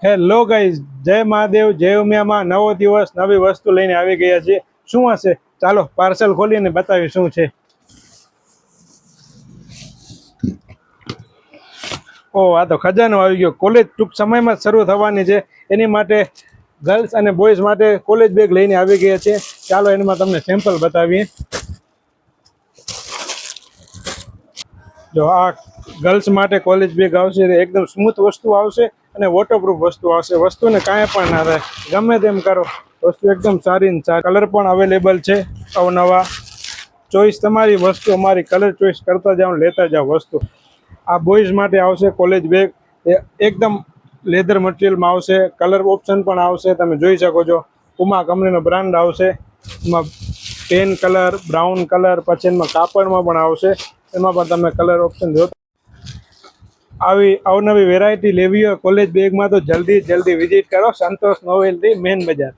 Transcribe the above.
Hello guys, જય મહાદેવ, જય ઉમિયામાં. નવો દિવસ, નવી વસ્તુ લઈને આવી ગયા છે. શું હશે? ચાલો પાર્સલ ખોલીને બતાવી શું છે. ઓ, આ તો ખજાનો આવી ગયો. કોલેજ ટૂંક સમયમાં જ શરૂ થવાની છે, એની માટે ગર્લ્સ અને બોયઝ માટે કોલેજ બેગ લઈને આવી ગયા છે. ચાલો એમાં તમને સેમ્પલ બતાવીએ. જો આ ગર્લ્સ માટે કોલેજ બેગ આવશે, એકદમ સ્મૂથ વસ્તુ આવશે અને વોટરપ્રૂફ વસ્તુ આવશે. વસ્તુને કાંઈ પણ ના થાય, ગમે તેમ કરો, વસ્તુ એકદમ સારી ને સારી. કલર પણ અવેલેબલ છે અવનવા. ચોઈસ તમારી, વસ્તુ અમારી. કલર ચોઈસ કરતા જાઓ, લેતા જાઓ વસ્તુ. આ બોયઝ માટે આવશે કોલેજ બેગ, એકદમ લેધર મટીરિયલમાં આવશે. કલર ઓપ્શન પણ આવશે, તમે જોઈ શકો છો. પુમા કંપનીનો બ્રાન્ડ આવશે. એમાં પેન કલર, બ્રાઉન કલર, પછી એમાં કાપડમાં પણ આવશે. એમાં પણ તમે કલર ઓપ્શન જો. આવી અવનવી વેરાયટી લેવી હોય કોલેજ બેગમાં તો જલ્દી વિઝિટ કરો સંતોષ નોવેલ્ટી મેન બજાર.